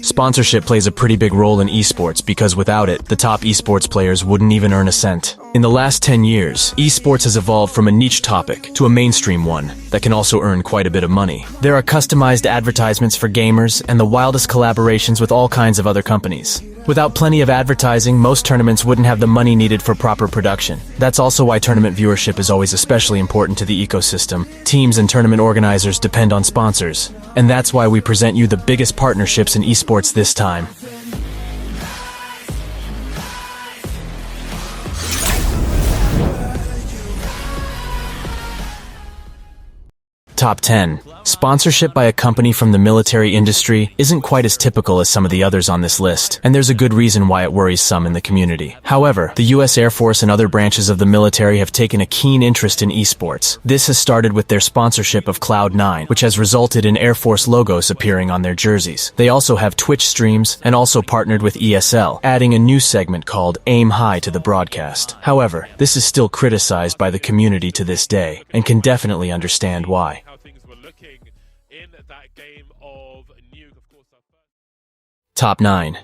Sponsorship plays a pretty big role in esports because without it, the top esports players wouldn't even earn a cent. In the last 10 years, esports has evolved from a niche topic to a mainstream one that can also earn quite a bit of money. There are customized advertisements for gamers and the wildest collaborations with all kinds of other companies. Without plenty of advertising, most tournaments wouldn't have the money needed for proper production. That's also why tournament viewership is always especially important to the ecosystem. Teams and tournament organizers depend on sponsors. And that's why we present you the biggest partnerships in esports this time. Top 10. Sponsorship by a company from the military industry isn't quite as typical as some of the others on this list, and there's a good reason why it worries some in the community. However, the US Air Force and other branches of the military have taken a keen interest in esports. This has started with their sponsorship of Cloud9, which has resulted in Air Force logos appearing on their jerseys. They also have Twitch streams and also partnered with ESL, adding a new segment called Aim High to the broadcast. However, this is still criticized by the community to this day, and can definitely understand why. Top 9.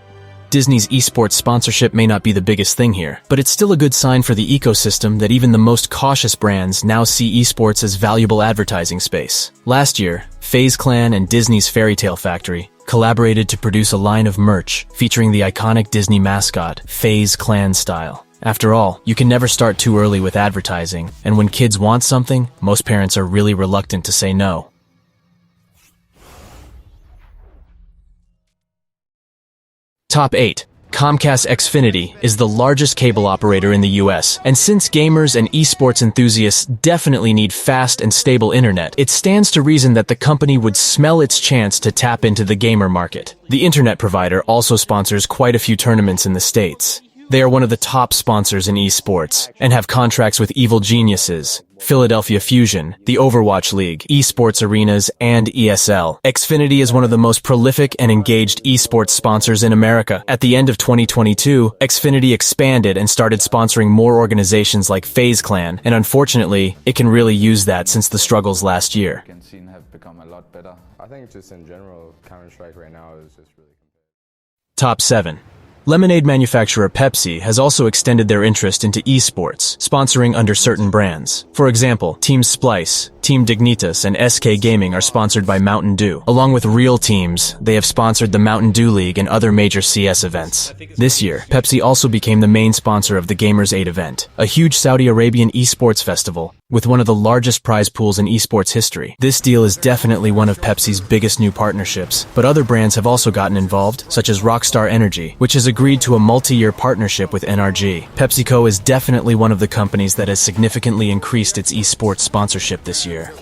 Disney's esports sponsorship may not be the biggest thing here, but it's still a good sign for the ecosystem that even the most cautious brands now see esports as valuable advertising space. Last year, FaZe Clan and Disney's Fairy Tale Factory collaborated to produce a line of merch featuring the iconic Disney mascot, FaZe Clan style. After all, you can never start too early with advertising, and when kids want something, most parents are really reluctant to say no. Top 8. Comcast Xfinity is the largest cable operator in the US, and since gamers and esports enthusiasts definitely need fast and stable internet, it stands to reason that the company would smell its chance to tap into the gamer market. The internet provider also sponsors quite a few tournaments in the States. They are one of the top sponsors in esports, and have contracts with Evil Geniuses, Philadelphia Fusion, the Overwatch League, Esports Arenas, and ESL. Xfinity is one of the most prolific and engaged esports sponsors in America. At the end of 2022, Xfinity expanded and started sponsoring more organizations like FaZe Clan, and unfortunately, it can really use that since the struggles last year. Have become a lot better. I think just in general, Counter-Strike right now is just really Top 7. Lemonade manufacturer Pepsi has also extended their interest into esports, sponsoring under certain brands. For example, Team Splice, Team Dignitas, and SK Gaming are sponsored by Mountain Dew. Along with real teams, they have sponsored the Mountain Dew League and other major CS events. This year, Pepsi also became the main sponsor of the Gamers 8 event, a huge Saudi Arabian esports festival with one of the largest prize pools in esports history. This deal is definitely one of Pepsi's biggest new partnerships, but other brands have also gotten involved, such as Rockstar Energy, which has agreed to a multi-year partnership with NRG. PepsiCo is definitely one of the companies that has significantly increased its esports sponsorship this year.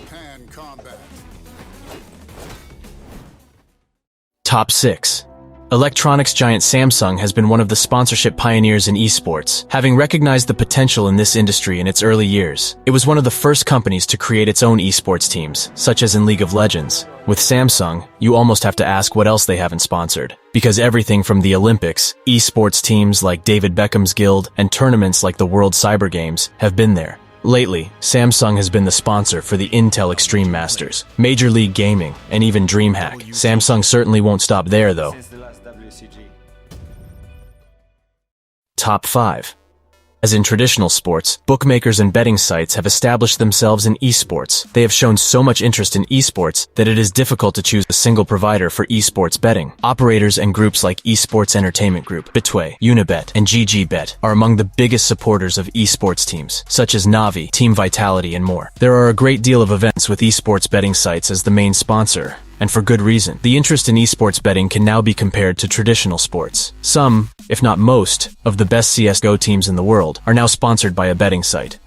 Top 6. Electronics giant Samsung has been one of the sponsorship pioneers in esports, having recognized the potential in this industry in its early years. It was one of the first companies to create its own esports teams, such as in League of Legends. With Samsung, you almost have to ask what else they haven't sponsored. Because everything from the Olympics, esports teams like David Beckham's Guild, and tournaments like the World Cyber Games have been there. Lately, Samsung has been the sponsor for the Intel Extreme Masters, Major League Gaming, and even DreamHack. Samsung certainly won't stop there, though. Top 5. As in traditional sports, bookmakers and betting sites have established themselves in esports. They have shown so much interest in esports that it is difficult to choose a single provider for esports betting. Operators and groups like Esports Entertainment Group, Betway, Unibet, and GGBet are among the biggest supporters of esports teams, such as Navi, Team Vitality, and more. There are a great deal of events with esports betting sites as the main sponsor. And for good reason. The interest in esports betting can now be compared to traditional sports. Some, if not most, of the best CSGO teams in the world are now sponsored by a betting site.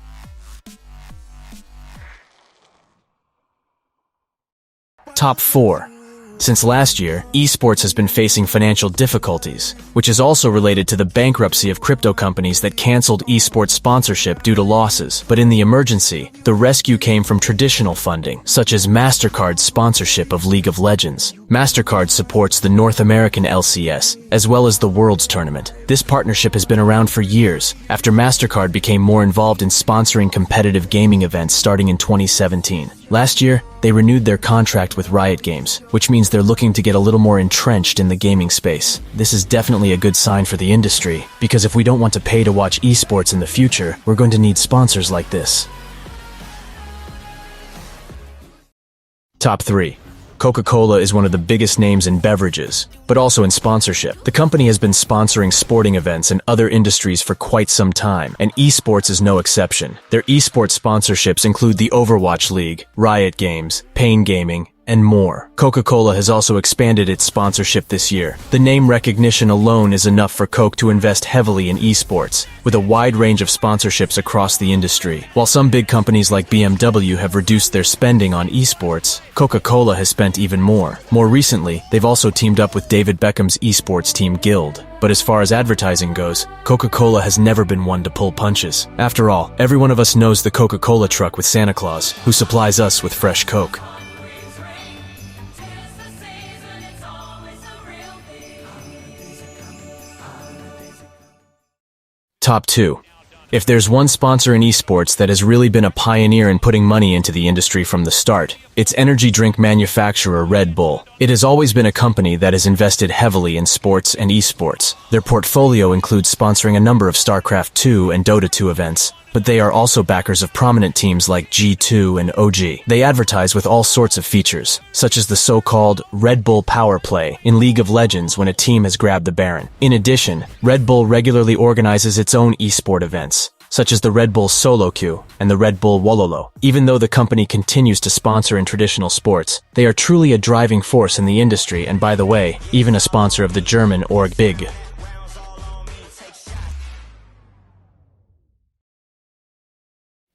Top 4. Since last year, esports has been facing financial difficulties, which is also related to the bankruptcy of crypto companies that canceled esports sponsorship due to losses. But in the emergency, the rescue came from traditional funding, such as MasterCard's sponsorship of League of Legends. MasterCard supports the North American LCS, as well as the Worlds Tournament. This partnership has been around for years, after MasterCard became more involved in sponsoring competitive gaming events starting in 2017. Last year, they renewed their contract with Riot Games, which means they're looking to get a little more entrenched in the gaming space. This is definitely a good sign for the industry, because if we don't want to pay to watch esports in the future, we're going to need sponsors like this. Top 3. Coca-Cola is one of the biggest names in beverages, but also in sponsorship. The company has been sponsoring sporting events and other industries for quite some time, and esports is no exception. Their esports sponsorships include the Overwatch League, Riot Games, Pain Gaming, and more. Coca-Cola has also expanded its sponsorship this year. The name recognition alone is enough for Coke to invest heavily in esports, with a wide range of sponsorships across the industry. While some big companies like BMW have reduced their spending on esports, Coca-Cola has spent even more. More recently, they've also teamed up with David Beckham's esports team Guild. But as far as advertising goes, Coca-Cola has never been one to pull punches. After all, every one of us knows the Coca-Cola truck with Santa Claus, who supplies us with fresh Coke. Top 2. If there's one sponsor in esports that has really been a pioneer in putting money into the industry from the start, it's energy drink manufacturer Red Bull. It has always been a company that has invested heavily in sports and esports. Their portfolio includes sponsoring a number of StarCraft 2 and Dota 2 events, but they are also backers of prominent teams like G2 and OG. They advertise with all sorts of features, such as the so-called Red Bull Power Play in League of Legends when a team has grabbed the Baron. In addition, Red Bull regularly organizes its own esport events, such as the Red Bull Solo Queue and the Red Bull Wololo. Even though the company continues to sponsor in traditional sports, they are truly a driving force in the industry and, by the way, even a sponsor of the German org Big.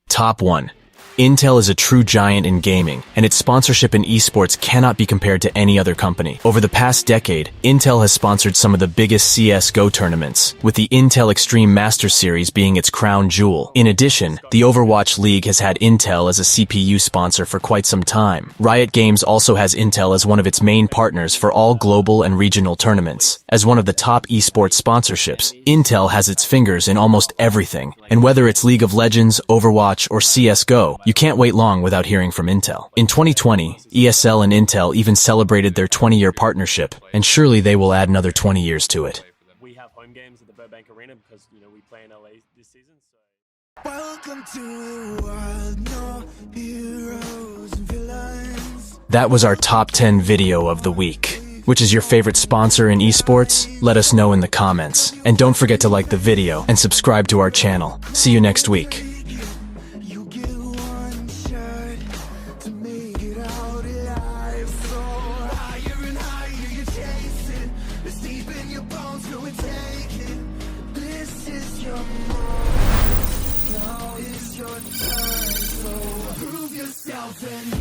Top 1. Intel is a true giant in gaming, and its sponsorship in esports cannot be compared to any other company. Over the past decade, Intel has sponsored some of the biggest CS:GO tournaments, with the Intel Extreme Masters Series being its crown jewel. In addition, the Overwatch League has had Intel as a CPU sponsor for quite some time. Riot Games also has Intel as one of its main partners for all global and regional tournaments. As one of the top esports sponsorships, Intel has its fingers in almost everything, and whether it's League of Legends, Overwatch, or CS:GO, you can't wait long without hearing from Intel. In 2020, ESL and Intel even celebrated their 20-year partnership, and surely they will add another 20 years to it. We have home games at the Burbank Arena because, we play in LA this season. Welcome to the world, no heroes and villains. That was our top 10 video of the week. Which is your favorite sponsor in esports? Let us know in the comments. And don't forget to like the video and subscribe to our channel. See you next week. You get one shot to make it out alive. So higher and higher you chase it. It's deep in your bones, go and take it. This is your moment. Now is your time. So prove yourself and